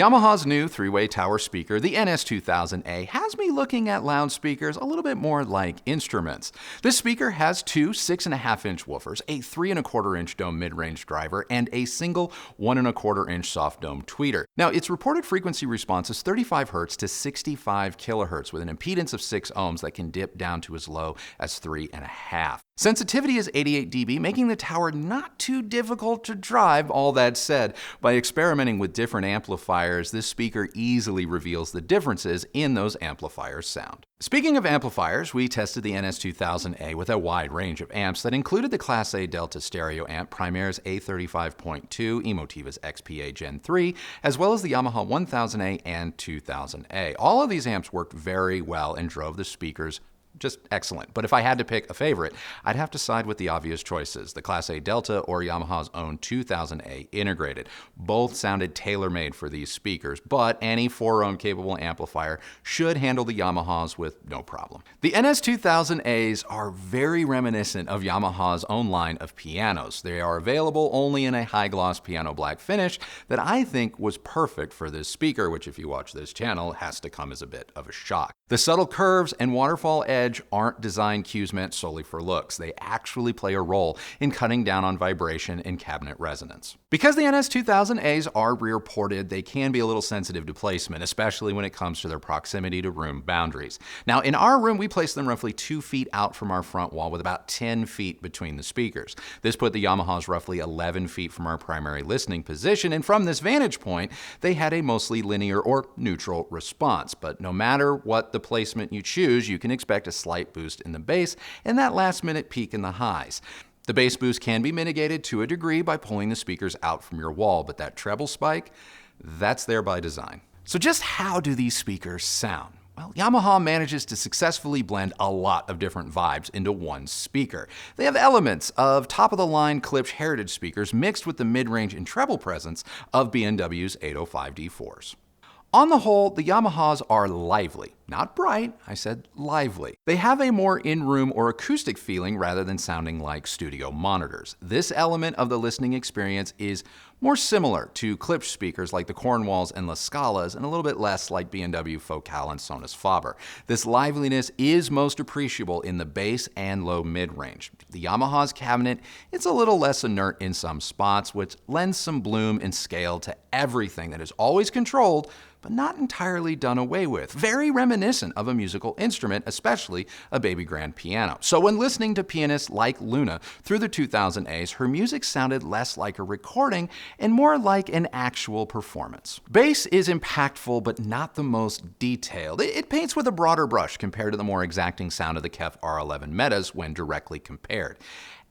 Yamaha's new three-way tower speaker, the NS-2000A, has me looking at loudspeakers a little bit more like instruments. This speaker has two 6.5-inch woofers, a 3.25-inch dome mid-range driver, and a single 1.25-inch soft dome tweeter. Now, its reported frequency response is 35 Hz to 65 kHz with an impedance of 6 ohms that can dip down to as low as 3.5. Sensitivity is 88 dB, making the tower not too difficult to drive. All that said, by experimenting with different amplifiers, this speaker easily reveals the differences in those amplifiers' sound. Speaking of amplifiers, we tested the NS-2000A with a wide range of amps that included the Class A Delta stereo amp, Primair's A35.2, Emotiva's XPA Gen 3, as well as the YAMAHA 1000A and 2000A. All of these amps worked very well and drove the speakers just excellent. But if I had to pick a favorite, I'd have to side with the obvious choices, the Class A Delta or Yamaha's own 2000A integrated. Both sounded tailor-made for these speakers, but any 4-ohm capable amplifier should handle the Yamahas with no problem. The NS-2000As are very reminiscent of Yamaha's own line of pianos. They are available only in a high-gloss piano black finish that I think was perfect for this speaker, which if you watch this channel has to come as a bit of a shock. The subtle curves and waterfall edge aren't design cues meant solely for looks. They actually play a role in cutting down on vibration and cabinet resonance. Because the NS-2000As are rear-ported, they can be a little sensitive to placement, especially when it comes to their proximity to room boundaries. Now, in our room, we placed them roughly 2 feet out from our front wall with about 10 feet between the speakers. This put the Yamahas roughly 11 feet from our primary listening position, and from this vantage point, they had a mostly linear or neutral response. But no matter what the placement you choose, you can expect a slight boost in the bass and that last-minute peak in the highs. The bass boost can be mitigated to a degree by pulling the speakers out from your wall, but that treble spike, that's there by design. So just how do these speakers sound? Well, Yamaha manages to successfully blend a lot of different vibes into one speaker. They have elements of top-of-the-line KLIPSCH heritage speakers mixed with the mid-range and treble presence of B&W's 805D4s. On the whole, the Yamahas are lively. Not bright, I said lively. They have a more in-room or acoustic feeling rather than sounding like studio monitors. This element of the listening experience is more similar to KLIPSCH speakers like the Cornwalls and La Scalas, and a little bit less like B&W Focal and Sonus Faber. This liveliness is most appreciable in the bass and low mid-range. The Yamaha's cabinet, it's a little less inert in some spots, which lends some bloom and scale to everything that is always controlled, but not entirely done away with. Very reminiscent of a musical instrument, especially a baby grand piano. So when listening to pianists like Luna through the 2000As, her music sounded less like a recording and more like an actual performance. Bass is impactful, but not the most detailed. It paints with a broader brush compared to the more exacting sound of the KEF R11 Metas when directly compared.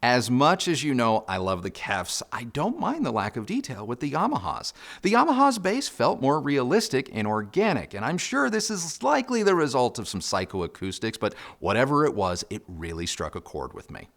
As much as you know I love the KEFs, I don't mind the lack of detail with the Yamahas. The Yamaha's bass felt more realistic and organic, and I'm sure this is likely the result of some psychoacoustics, but whatever it was, it really struck a chord with me.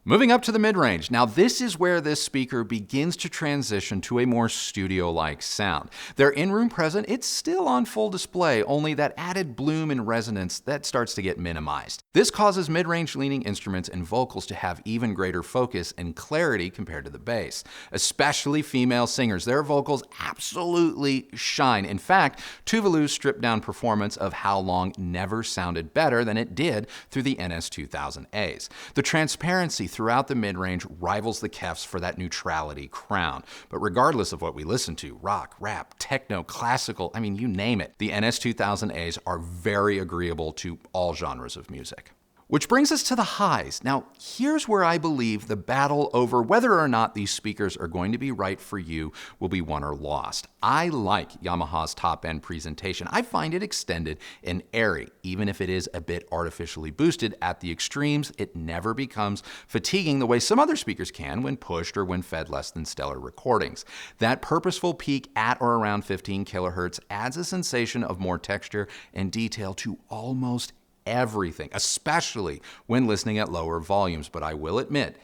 Moving up to the mid-range. Now this is where this speaker begins to transition to a more studio-like sound. Their in-room present, it's still on full display, only that added bloom and resonance that starts to get minimized. This causes mid-range leaning instruments and vocals to have even greater focus and clarity compared to the bass. Especially female singers, their vocals absolutely shine. In fact, Tuvalu's stripped-down performance of How Long never sounded better than it did through the NS-2000As. The transparency throughout the mid-range rivals the KEFs for that neutrality crown. But regardless of what we listen to, rock, rap, techno, classical, I mean, you name it, the NS-2000As are very agreeable to all genres of music. Which brings us to the highs. Now, here's where I believe the battle over whether or not these speakers are going to be right for you will be won or lost. I like Yamaha's top-end presentation. I find it extended and airy. Even if it is a bit artificially boosted at the extremes, it never becomes fatiguing the way some other speakers can when pushed or when fed less than stellar recordings. That purposeful peak at or around 15 kHz adds a sensation of more texture and detail to almost everything, especially when listening at lower volumes, but I will admit,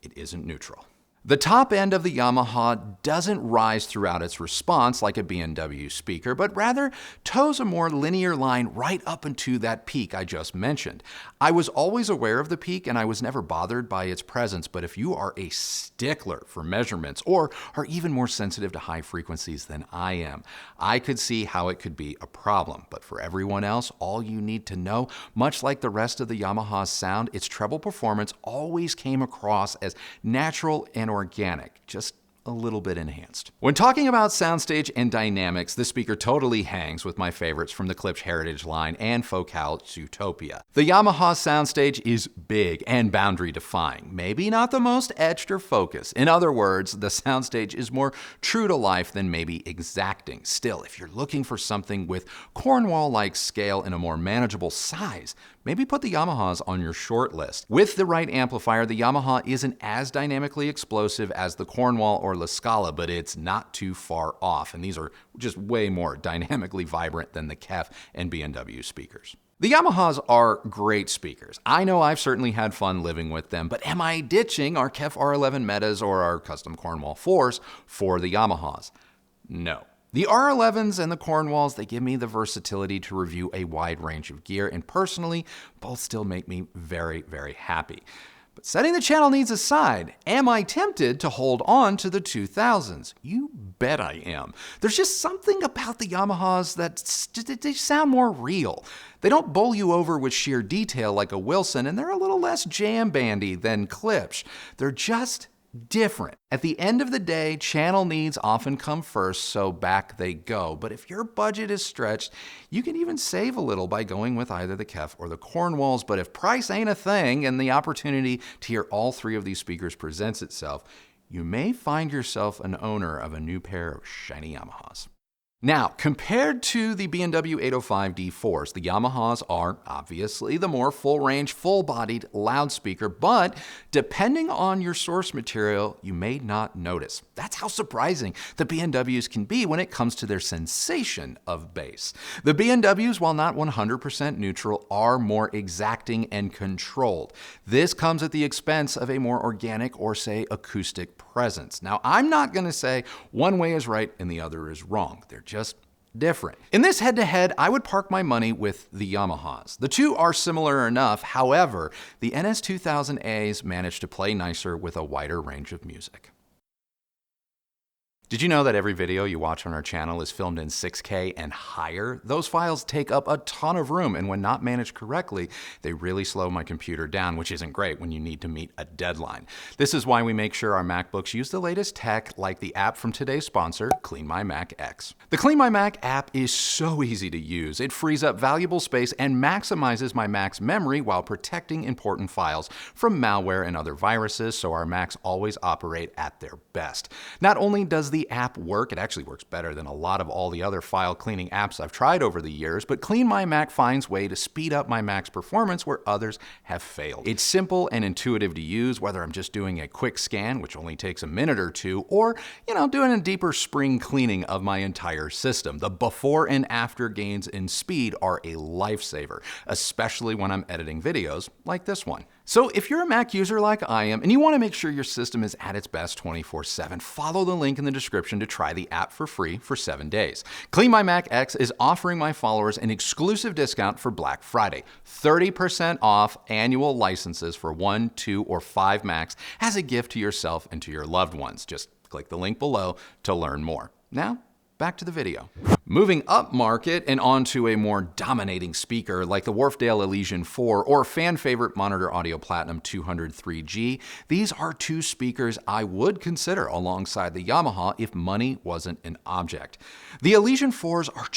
it isn't neutral. The top end of the Yamaha doesn't rise throughout its response like a B&W speaker, but rather toes a more linear line right up into that peak I just mentioned. I was always aware of the peak and I was never bothered by its presence, but if you are a stickler for measurements or are even more sensitive to high frequencies than I am, I could see how it could be a problem. But for everyone else, all you need to know, much like the rest of the Yamaha's sound, its treble performance always came across as natural and organic, just a little bit enhanced. When talking about soundstage and dynamics, this speaker totally hangs with my favorites from the KLIPSCH Heritage line and Focal's Utopia. The Yamaha soundstage is big and boundary defying, maybe not the most etched or focused. In other words, the soundstage is more true to life than maybe exacting. Still, if you're looking for something with Cornwall-like scale in a more manageable size, maybe put the Yamahas on your short list. With the right amplifier, the Yamaha isn't as dynamically explosive as the Cornwall or La Scala, but it's not too far off, and these are just way more dynamically vibrant than the KEF and B&W speakers. The Yamahas are great speakers. I know I've certainly had fun living with them, but am I ditching our KEF R11 Metas or our custom Cornwall 4s for the Yamahas? No. The R11s and the Cornwalls, they give me the versatility to review a wide range of gear, and personally, both still make me very, very happy. But setting the channel needs aside, am I tempted to hold on to the 2000s? You bet I am. There's just something about the Yamahas that they sound more real. They don't bowl you over with sheer detail like a Wilson, and they're a little less jam bandy than KLIPSCH. They're just different. At the end of the day, channel needs often come first, so back they go. But if your budget is stretched, you can even save a little by going with either the KEF or the Cornwalls. But if price ain't a thing and the opportunity to hear all three of these speakers presents itself, you may find yourself an owner of a new pair of shiny Yamahas. Now, compared to the B&W 805D4s, the Yamahas are obviously the more full-range, full-bodied loudspeaker, but depending on your source material, you may not notice. That's how surprising the B&Ws can be when it comes to their sensation of bass. The B&Ws, while not 100% neutral, are more exacting and controlled. This comes at the expense of a more organic or, say, acoustic presence. Now, I'm not going to say one way is right and the other is wrong. They're just different. In this head-to-head, I would park my money with the Yamahas. The two are similar enough, however, the NS-2000As managed to play nicer with a wider range of music. Did you know that every video you watch on our channel is filmed in 6K and higher? Those files take up a ton of room, and when not managed correctly, they really slow my computer down, which isn't great when you need to meet a deadline. This is why we make sure our MacBooks use the latest tech, like the app from today's sponsor, Clean My Mac X. The Clean My Mac app is so easy to use. It frees up valuable space and maximizes my Mac's memory while protecting important files from malware and other viruses, so our Macs always operate at their best. Not only does the app work, it actually works better than a lot of all the other file cleaning apps I've tried over the years, but Clean My Mac finds a way to speed up my Mac's performance where others have failed. It's simple and intuitive to use, whether I'm just doing a quick scan, which only takes a minute or two, or, doing a deeper spring cleaning of my entire system. The before and after gains in speed are a lifesaver, especially when I'm editing videos like this one. So if you're a Mac user like I am, and you want to make sure your system is at its best 24/7, follow the link in the description to try the app for free for 7 days. Clean My Mac X is offering my followers an exclusive discount for Black Friday. 30% off annual licenses for 1, 2, or 5 Macs as a gift to yourself and to your loved ones. Just click the link below to learn more. Now, back to the video. Moving up market and onto a more dominating speaker like the WHARFEDALE ELYSIAN 4 or fan favorite Monitor Audio Platinum 203G, these are two speakers I would consider alongside the Yamaha if money wasn't an object. The ELYSIAN 4s are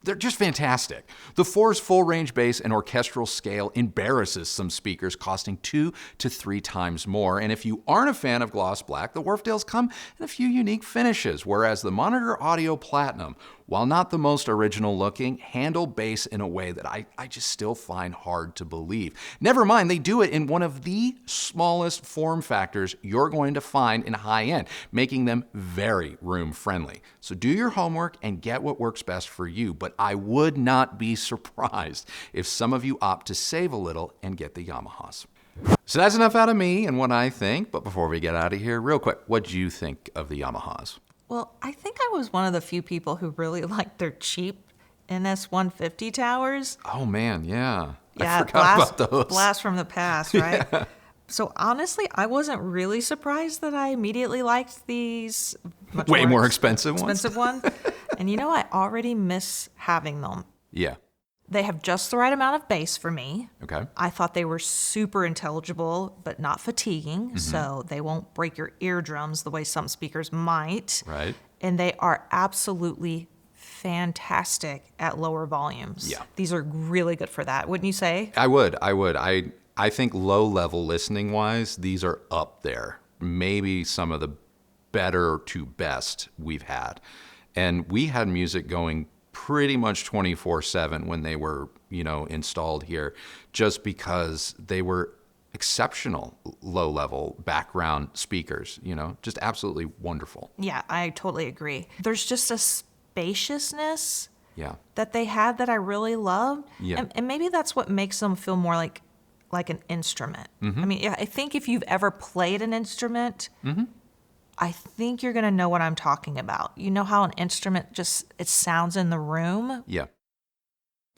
they're just fantastic. The 4's full-range bass and orchestral scale embarrasses some speakers, costing 2 to 3 times more. And if you aren't a fan of gloss black, the WHARFEDALEs come in a few unique finishes, whereas the Monitor Audio Platinum, while not the most original looking, handle bass in a way that I just still find hard to believe. Never mind, they do it in one of the smallest form factors you're going to find in high-end, making them very room-friendly. So do your homework and get what works best for you, but I would not be surprised if some of you opt to save a little and get the Yamahas. So that's enough out of me and what I think. But before we get out of here, real quick, what do you think of the Yamahas? Well, I think I was one of the few people who really liked their cheap NS-150 towers. Oh man, yeah. Yeah, I forgot about those. Blast from the past, right? Yeah. So honestly, I wasn't really surprised that I immediately liked these way more expensive ones. And you know, I already miss having them. Yeah. They have just the right amount of bass for me. Okay. I thought they were super intelligible, but not fatiguing, so they won't break your eardrums the way some speakers might. Right. And they are absolutely fantastic at lower volumes. Yeah. These are really good for that, wouldn't you say? I would. I think low-level listening-wise, these are up there. Maybe some of the better to best we've had. And we had music going pretty much 24/7 when they were, installed here, just because they were exceptional low-level background speakers, just absolutely wonderful. Yeah, I totally agree. There's just a spaciousness that they had that I really loved. Yeah. And maybe that's what makes them feel more like an instrument. I mean, I think if you've ever played an instrument, I think you're going to know what I'm talking about. You know how an instrument it sounds in the room? Yeah.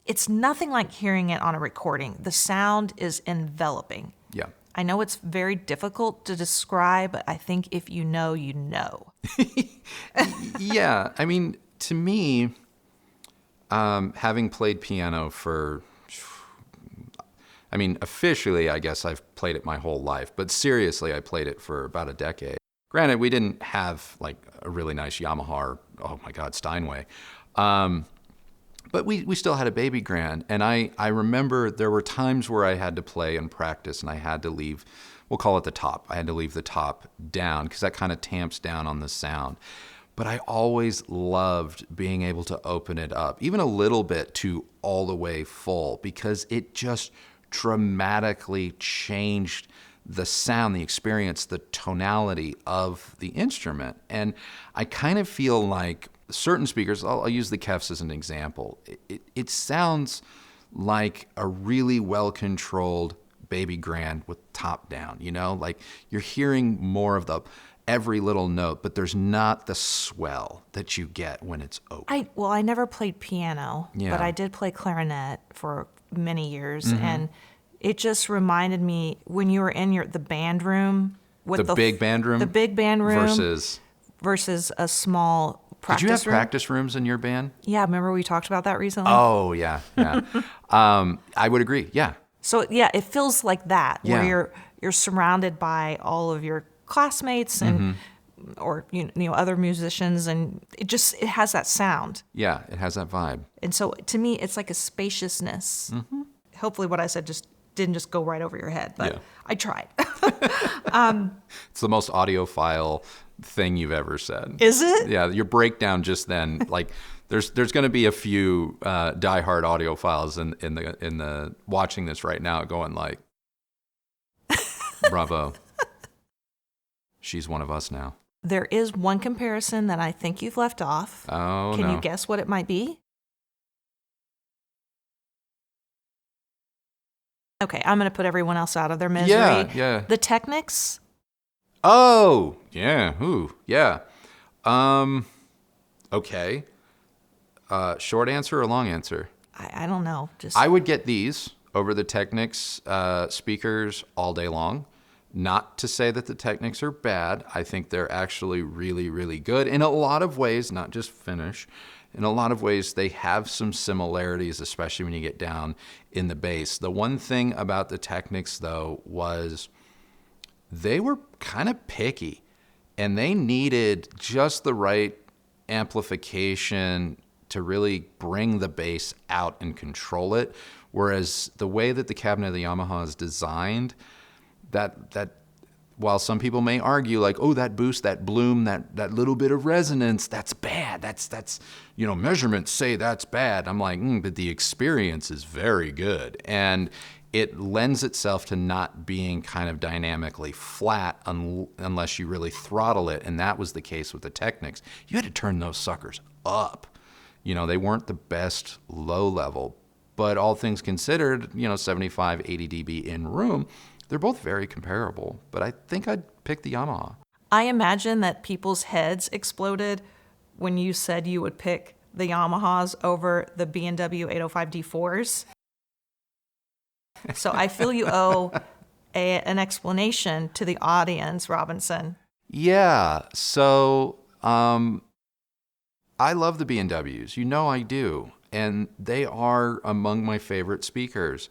It's nothing like hearing it on a recording. The sound is enveloping. Yeah. I know it's very difficult to describe, but I think if you know, you know. Yeah. I mean, to me, having played piano officially, I guess I've played it my whole life, but seriously, I played it for about a decade. Granted, we didn't have like a really nice Yamaha or, oh my God, Steinway. But we still had a baby grand. And I remember there were times where I had to play and practice and I had to leave, we'll call it the top. I had to leave the top down because that kind of tamps down on the sound. But I always loved being able to open it up, even a little bit to all the way full, because it just dramatically changed the sound, the experience, the tonality of the instrument. And I kind of feel like certain speakers, I'll use the KEFs as an example, it sounds like a really well-controlled baby grand with top down, like you're hearing more of the every little note, but there's not the swell that you get when it's open. I never played piano, Yeah. but I did play clarinet for many years, and it just reminded me when you were in the band room with the big band room versus a small practice room. Did you have practice rooms in your band? Yeah, remember we talked about that recently? Oh, yeah. I would agree, yeah. So yeah, it feels like that, Yeah. where you're surrounded by all of your classmates and or other musicians, and it has that sound. Yeah, it has that vibe. And so to me, it's like a spaciousness. Hopefully what I said didn't just go right over your head, but Yeah. I tried. It's the most audiophile thing you've ever said. Is it? Yeah, your breakdown just then, like there's going to be a few diehard audiophiles in the watching this right now going like, bravo. She's one of us now. There is one comparison that I think you've left off. Oh, Can no. you guess what it might be? Okay, I'm going to put everyone else out of their misery. Yeah. The Technics. Oh, yeah. Ooh, yeah. Okay. Short answer or long answer? I don't know. I would get these over the Technics speakers all day long. Not to say that the Technics are bad. I think they're actually really, really good in a lot of ways, not just finish. In a lot of ways, they have some similarities, especially when you get down in the bass. The one thing about the Technics, though, was they were kind of picky, and they needed just the right amplification to really bring the bass out and control it. Whereas the way that the cabinet of the Yamaha is designed, that while some people may argue like, oh, that boost, that bloom, that little bit of resonance, that's bad. That's measurements say that's bad. I'm like, but the experience is very good. And it lends itself to not being kind of dynamically flat unless you really throttle it. And that was the case with the Technics. You had to turn those suckers up. They weren't the best low level, but all things considered, 75, 80 dB in room, They're both very comparable, but I think I'd pick the Yamaha. I imagine that people's heads exploded when you said you would pick the Yamahas over the B&W 805D4s. So I feel you owe an explanation to the audience, Robinson. Yeah, so I love the B&Ws. You know I do. And they are among my favorite speakers.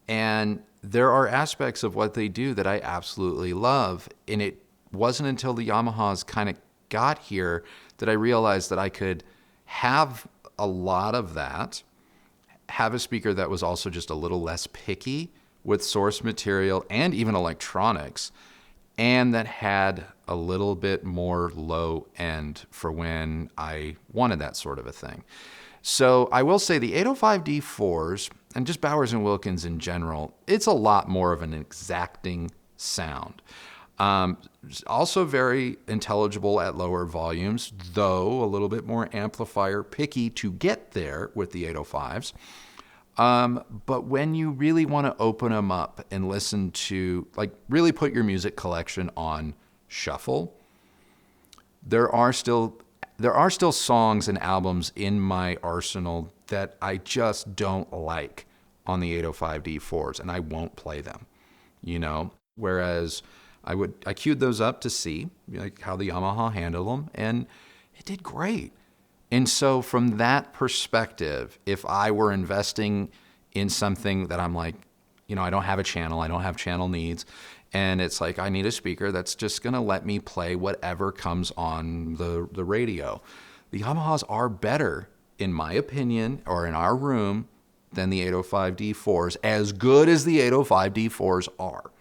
And there are aspects of what they do that I absolutely love. And it wasn't until the Yamahas kind of got here that I realized that I could have a lot of that, have a speaker that was also just a little less picky with source material and even electronics, and that had a little bit more low end for when I wanted that sort of a thing. So I will say the 805D4s, and just Bowers & Wilkins in general, it's a lot more of an exacting sound. Also very intelligible at lower volumes, though a little bit more amplifier picky to get there with the 805s. But when you really want to open them up and listen to, like, really put your music collection on shuffle, there are still songs and albums in my arsenal that I just don't like on the 805D4s, and I won't play them, you know? Whereas I queued those up to see like how the Yamaha handled them, and it did great. And so from that perspective, if I were investing in something that I'm like, you know, I don't have a channel, I don't have channel needs, and it's like I need a speaker that's just going to let me play whatever comes on the radio. The Yamahas are better, in my opinion, or in our room, than the 805D4s, as good as the 805D4s are.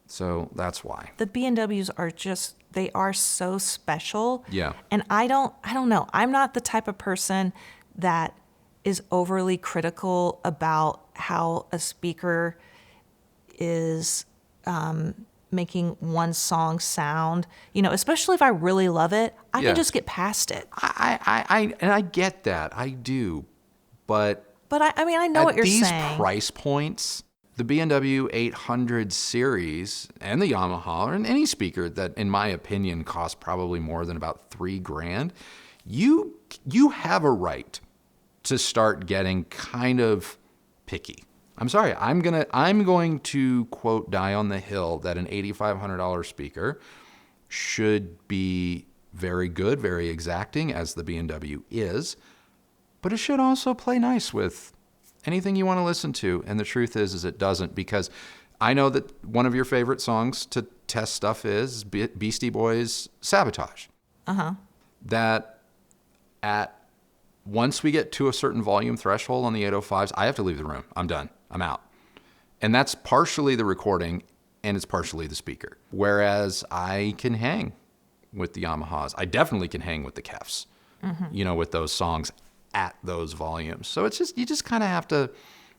So that's why. The B&Ws are just, they are so special. Yeah. And I don't know. I'm not the type of person that is overly critical about how a speaker is making one song sound. You know, especially if I really love it, I can just get past it. I get that. I do. But I mean, I know what you're saying. At these price points, the B&W 800 series and the Yamaha, and any speaker that, in my opinion, costs probably more than about $3,000, you have a right to start getting kind of picky. I'm sorry, I'm going to quote die on the hill that an $8,500 speaker should be very good, very exacting, as the B&W is, but it should also play nice with anything you want to listen to. And the truth is it doesn't, because I know that one of your favorite songs to test stuff is Beastie Boys' Sabotage. That once we get to a certain volume threshold on the 805s, I have to leave the room. I'm done. I'm out. And that's partially the recording and it's partially the speaker. Whereas I can hang with the Yamahas. I definitely can hang with the KEFs, you know, with those songs at those volumes. So it's just, you just kind of have to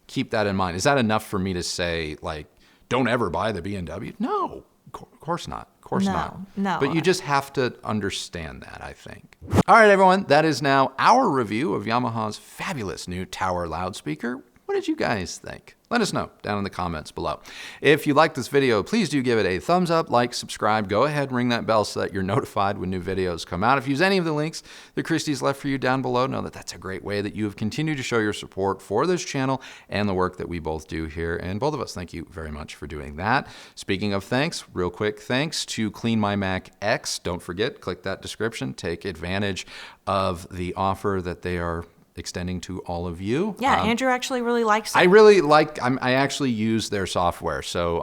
keep that in mind. Is that enough for me to say, like, don't ever buy the B&W? No, of course not. Of course not. No. But you just have to understand that, I think. All right, everyone, that is now our review of Yamaha's fabulous new tower loudspeaker. What did you guys think? Let us know down in the comments below. If you liked this video, please do give it a thumbs up, like, subscribe. Go ahead and ring that bell so that you're notified when new videos come out. If you use any of the links that Kristi's left for you down below, know that that's a great way that you have continued to show your support for this channel and the work that we both do here. And both of us, thank you very much for doing that. Speaking of thanks, real quick thanks to Clean My Mac X. Don't forget, click that description. Take advantage of the offer that they are extending to all of you. Yeah, Andrew actually really likes it. I actually use their software, so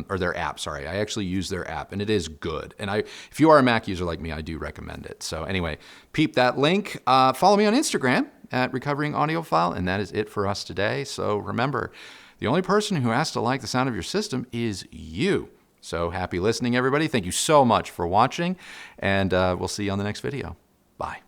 or their app, sorry. I actually use their app, and it is good. And if you are a Mac user like me, I do recommend it. So anyway, peep that link. Follow me on Instagram at Recovering Audiophile, and that is it for us today. So remember, the only person who has to like the sound of your system is you. So happy listening, everybody. Thank you so much for watching, and we'll see you on the next video. Bye.